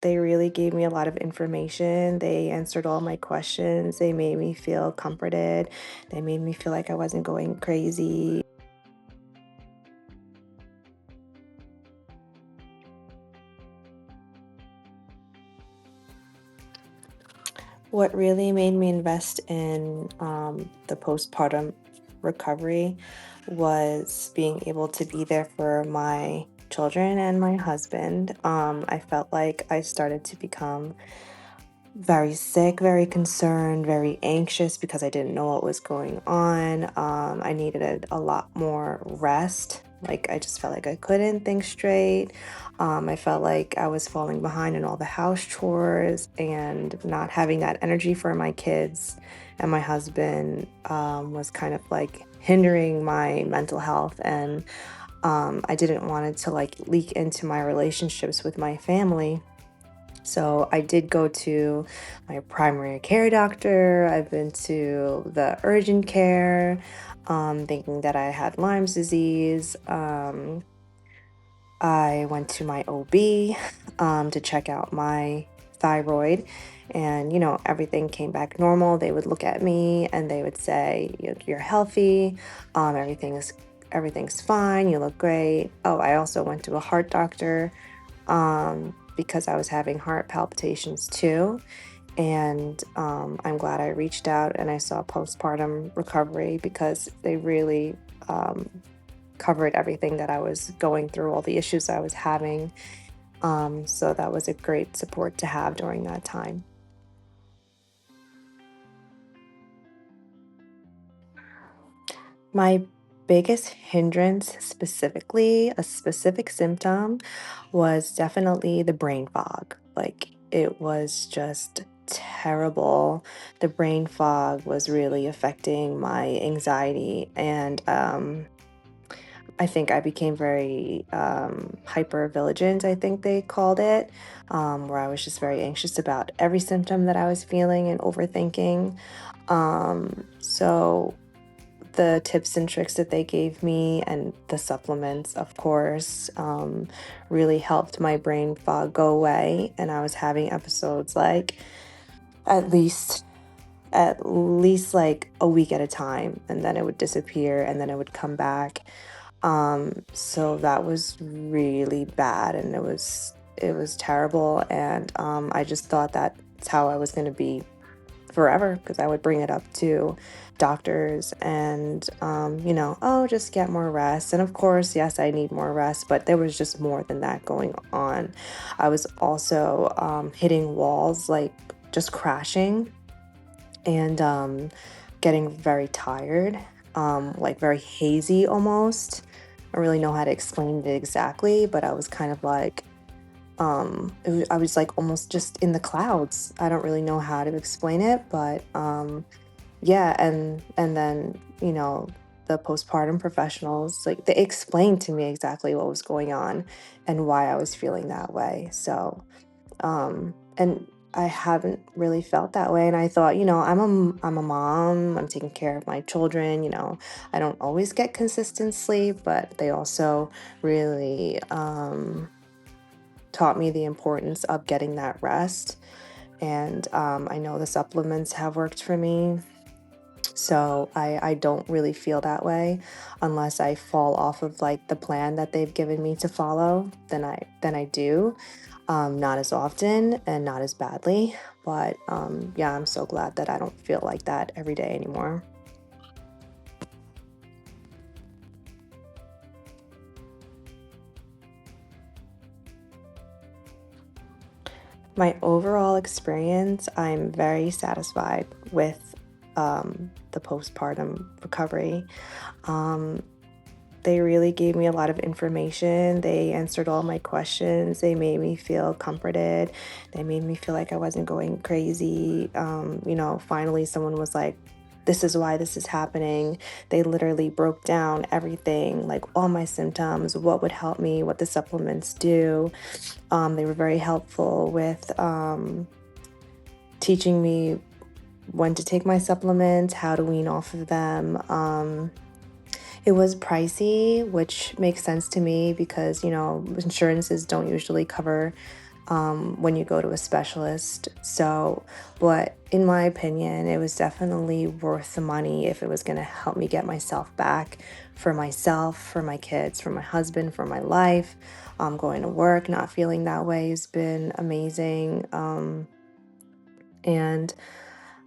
They really gave me a lot of information. They answered all my questions. They made me feel comforted. They made me feel like I wasn't going crazy. What really made me invest in the postpartum recovery was being able to be there for my children and my husband. I felt like I started to become very sick, very concerned, very anxious because I didn't know what was going on. I needed a lot more rest. Like, I just felt like I couldn't think straight. I felt like I was falling behind in all the house chores and not having that energy for my kids and my husband was kind of like hindering my mental health. And I didn't want it to like leak into my relationships with my family. So I did go to my primary care doctor. I've been to the urgent care, thinking that I had Lyme's disease. I went to my OB to check out my thyroid, and everything came back normal. They would look at me and they would say, "You're healthy. Everything's fine. You look great." Oh, I also went to a heart doctor because I was having heart palpitations too. And I'm glad I reached out and I saw postpartum recovery because they really um, covered everything that I was going through, all the issues I was having. So that was a great support to have during that time. My biggest hindrance, specifically, a specific symptom, was definitely the brain fog. Like, it was just terrible. The brain fog was really affecting my anxiety, and I think I became very hyper vigilant, I think they called it, where I was just very anxious about every symptom that I was feeling and overthinking. So the tips and tricks that they gave me and the supplements, of course, really helped my brain fog go away. And I was having episodes like at least at least like a week at a time, and then it would disappear and then it would come back. So that was really bad, and it was terrible. And I just thought that's how I was going to be forever because I would bring it up to doctors and, oh, just get more rest. And of course, yes, I need more rest, but there was just more than that going on. I was also hitting walls, like just crashing and getting very tired, like very hazy almost. I don't really know how to explain it exactly, but I was kind of like, I was like almost just in the clouds. I don't really know how to explain it, but yeah, and then the postpartum professionals, like, they explained to me exactly what was going on and why I was feeling that way. So and I haven't really felt that way, and I thought, I'm a mom. I'm taking care of my children. I don't always get consistent sleep, but they also really taught me the importance of getting that rest. And I know the supplements have worked for me. So I don't really feel that way unless I fall off of like the plan that they've given me to follow. Then I do. Not as often and not as badly. But yeah, I'm so glad that I don't feel like that every day anymore. My overall experience, I'm very satisfied with the postpartum recovery. Um, they really gave me a lot of information. They answered all my questions. They made me feel comforted. They made me feel like I wasn't going crazy. Finally, someone was like, "This is why this is happening." They literally broke down everything, like all my symptoms, what would help me, what the supplements do. They were very helpful with teaching me when to take my supplements, how to wean off of them. It was pricey, which makes sense to me because, insurances don't usually cover when you go to a specialist. So, but in my opinion, it was definitely worth the money if it was going to help me get myself back for myself, for my kids, for my husband, for my life. Going to work, not feeling that way has been amazing. And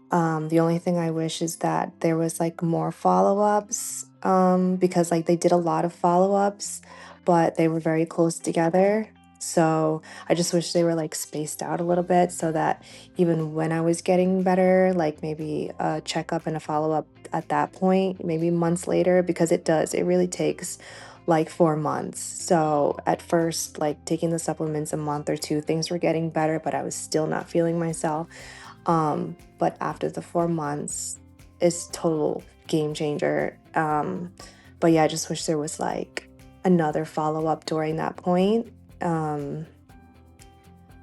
the only thing I wish is that there was like more follow-ups, because like they did a lot of follow-ups, but they were very close together. So I just wish they were like spaced out a little bit so that even when I was getting better, like maybe a checkup and a follow-up at that point, maybe months later, because it really takes like 4 months. So at first, like taking the supplements a month or two, things were getting better, but I was still not feeling myself. But after the 4 months, it's total game changer. But yeah, I just wish there was like another follow-up during that point. Um,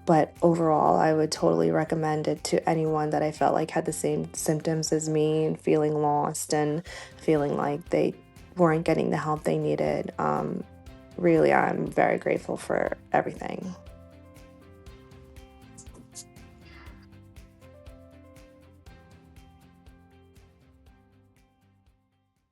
but overall, I would totally recommend it to anyone that I felt like had the same symptoms as me and feeling lost and feeling like they weren't getting the help they needed. Really, I'm very grateful for everything.